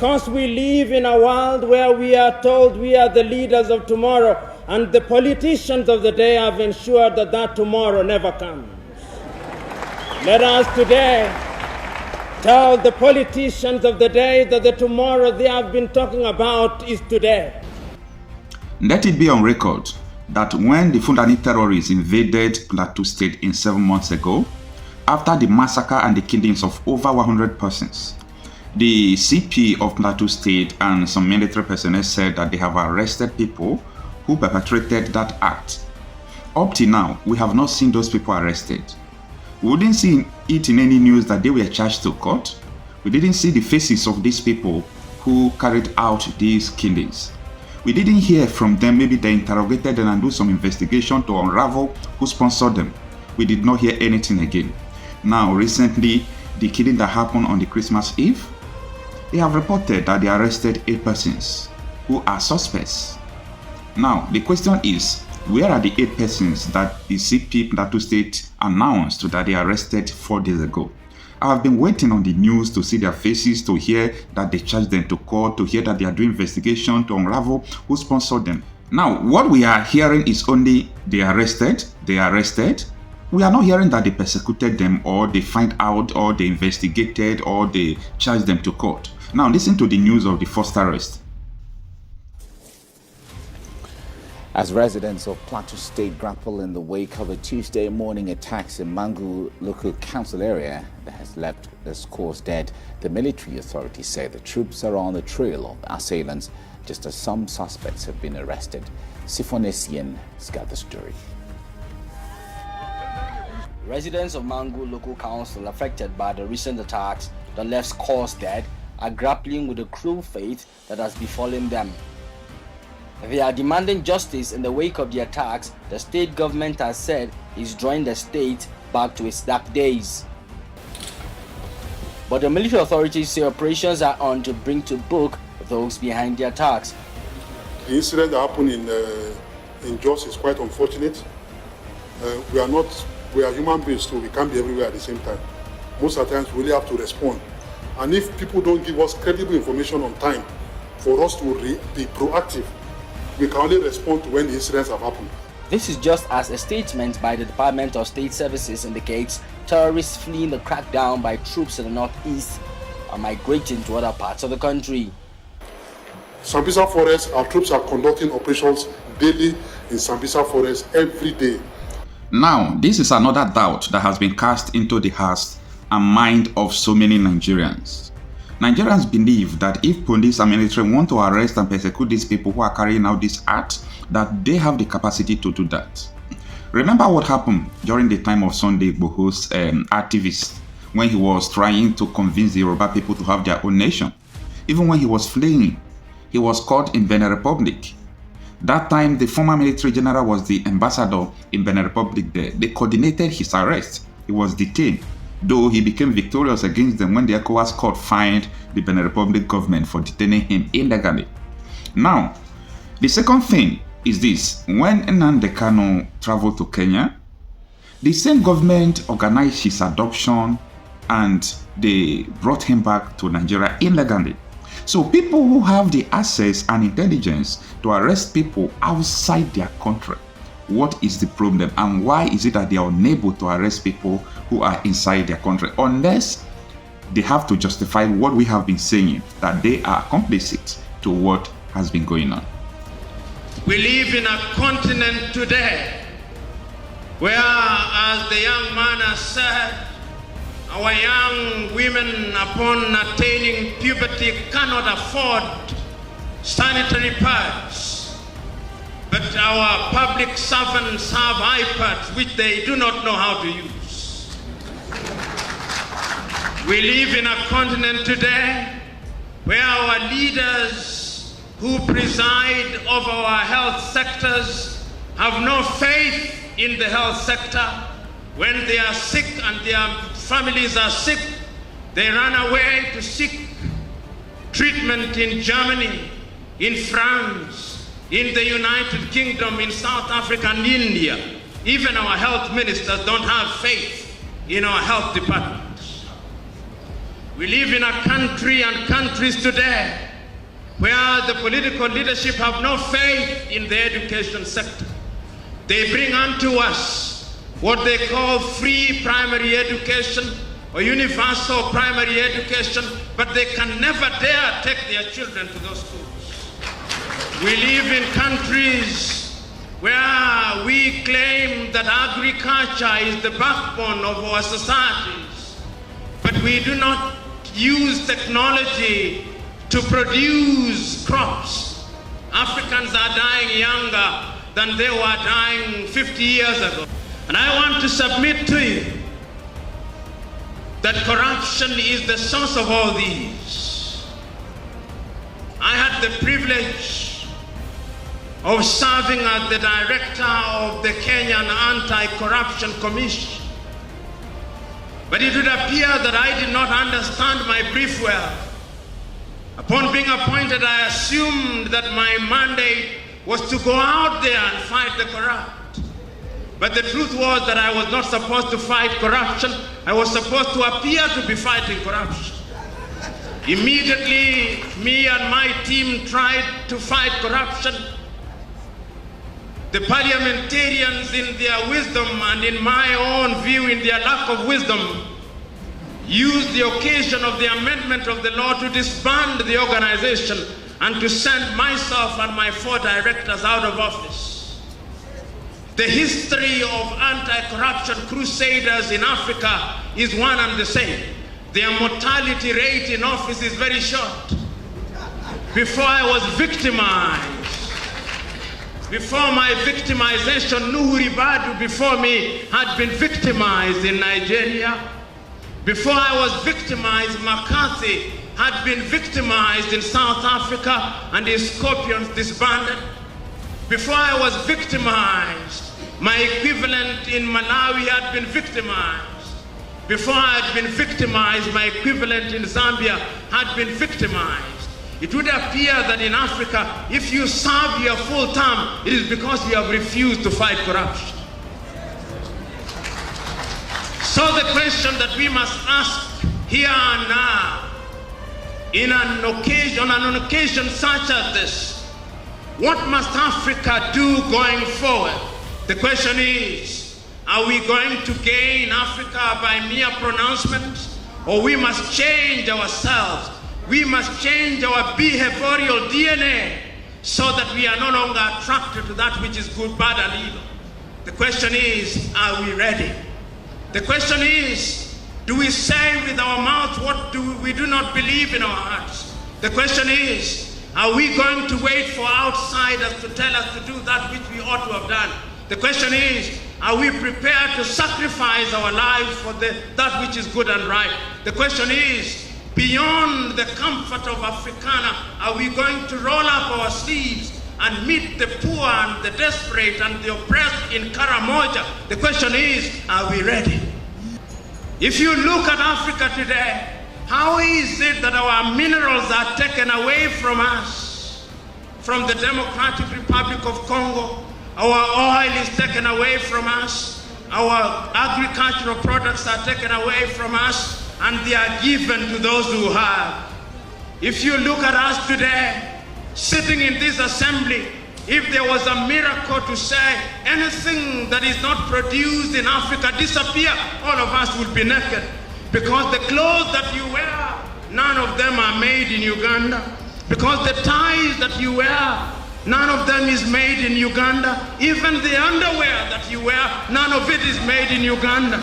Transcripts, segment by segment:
because we live in a world where we are told we are the leaders of tomorrow, and the politicians of the day have ensured that that tomorrow never comes. Let us today tell the politicians of the day that the tomorrow they have been talking about is today. Let it be on record that when the Fulani terrorists invaded Plateau State 7 months ago, after the massacre and the killings of over 100 persons, the CP of Plateau State and some military personnel said that they have arrested people who perpetrated that act. Up till now, we have not seen those people arrested. We didn't see it in any news that they were charged to court. We didn't see the faces of these people who carried out these killings. We didn't hear from them. Maybe they interrogated them and do some investigation to unravel who sponsored them. We did not hear anything again. Now, recently, the killing that happened on the Christmas Eve, they have reported that they arrested 8 persons who are suspects. Now, the question is, where are the 8 persons that the CP Plateau State announced that they arrested 4 days ago? I have been waiting on the news to see their faces, to hear that they charged them to court, to hear that they are doing investigation, to unravel who sponsored them. Now, what we are hearing is only they arrested. We are not hearing that they persecuted them, or they find out, or they investigated, or they charged them to court. Now, listen to the news of the first arrest. As residents of Plateau State grapple in the wake of a Tuesday morning attacks in Mangu local council area that has left a scores dead, the military authorities say the troops are on the trail of assailants, just as some suspects have been arrested. Sifonesian has got the story. Residents of Mangu local council affected by the recent attacks that left scores dead are grappling with the cruel fate that has befallen them. They are demanding justice in the wake of the attacks. The state government has said is drawing the state back to its dark days. But the military authorities say operations are on to bring to book those behind the attacks. The incident that happened in Jos is quite unfortunate. We are human beings too. We can't be everywhere at the same time. Most of the times we really have to respond. And if people don't give us credible information on time for us to be proactive, we can only respond to when the incidents have happened. This is just as a statement by the Department of State Services indicates terrorists fleeing the crackdown by troops in the northeast are migrating to other parts of the country. Sambisa Forest, our troops are conducting operations daily in Sambisa Forest every day. Now, this is another doubt that has been cast into the hearts and mind of so many Nigerians. Nigerians believe that if police and military want to arrest and persecute these people who are carrying out this act, that they have the capacity to do that. Remember what happened during the time of Sunday Igboho's activist, when he was trying to convince the Yoruba people to have their own nation. Even when he was fleeing, he was caught in Benin Republic. That time, the former military general was the ambassador in Benin Republic there. They coordinated his arrest. He was detained, though he became victorious against them when the ECOWAS court fined the Benin Republic government for detaining him illegally. Now, the second thing is this. When Nnamdi Kanu traveled to Kenya, the same government organized his adoption and they brought him back to Nigeria illegally. So people who have the access and intelligence to arrest people outside their country, what is the problem, and why is it that they are unable to arrest people who are inside their country, unless they have to justify what we have been saying, that they are complicit to what has been going on? We live in a continent today where, as the young man has said, our young women upon attaining puberty cannot afford sanitary pads, but our public servants have iPads which they do not know how to use. We live in a continent today where our leaders who preside over our health sectors have no faith in the health sector. When they are sick and their families are sick, they run away to seek treatment in Germany, in France, in the United Kingdom, in South Africa and India. Even our health ministers don't have faith in our health departments. We live in a country and countries today where the political leadership have no faith in the education sector. They bring unto us what they call free primary education or universal primary education, but they can never dare take their children to those schools. We live in countries where we claim that agriculture is the backbone of our societies, but we do not use technology to produce crops. Africans are dying younger than they were dying 50 years ago. And I want to submit to you that corruption is the source of all these. I had the privilege of serving as the director of the Kenyan Anti-Corruption Commission. But it would appear that I did not understand my brief well. Upon being appointed, I assumed that my mandate was to go out there and fight the corrupt. But the truth was that I was not supposed to fight corruption. I was supposed to appear to be fighting corruption. Immediately, me and my team tried to fight corruption. The parliamentarians, in their wisdom and in my own view, in their lack of wisdom, used the occasion of the amendment of the law to disband the organization and to send myself and my 4 directors out of office. The history of anti-corruption crusaders in Africa is one and the same. Their mortality rate in office is very short. Before I was victimized, before my victimization, Nuhu Ribadu before me had been victimized in Nigeria. Before I was victimized, McCarthy had been victimized in South Africa and his scorpions disbanded. Before I was victimized, my equivalent in Malawi had been victimized. Before I had been victimized, my equivalent in Zambia had been victimized. It would appear that in Africa, if you serve your full term, it is because you have refused to fight corruption. So the question that we must ask here and now, on an occasion such as this, what must Africa do going forward? The question is, are we going to gain Africa by mere pronouncements? Or we must change ourselves? We must change our behavioral DNA so that we are no longer attracted to that which is good, bad, and evil. The question is, are we ready? The question is, do we say with our mouth what we do not believe in our hearts? The question is, are we going to wait for outsiders to tell us to do that which we ought to have done? The question is, are we prepared to sacrifice our lives for that which is good and right? The question is, beyond the comfort of Africana, are we going to roll up our sleeves and meet the poor and the desperate and the oppressed in Karamoja? The question is, are we ready? If you look at Africa today, how is it that our minerals are taken away from us? From the Democratic Republic of Congo, our oil is taken away from us, our agricultural products are taken away from us, and they are given to those who have. If you look at us today, sitting in this assembly, if there was a miracle to say anything that is not produced in Africa disappear, all of us would be naked. Because the clothes that you wear, none of them are made in Uganda. Because the ties that you wear, none of them is made in Uganda. Even the underwear that you wear, none of it is made in Uganda.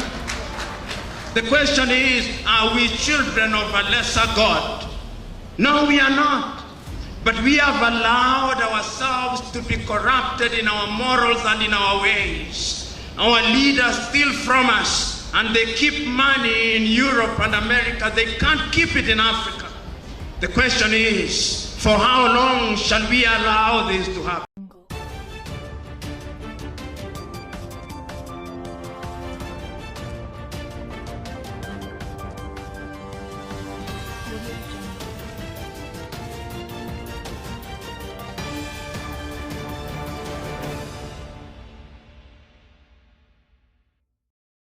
The question is, are we children of a lesser God? No, we are not. But we have allowed ourselves to be corrupted in our morals and in our ways. Our leaders steal from us, and they keep money in Europe and America. They can't keep it in Africa. The question is, for how long shall we allow this to happen?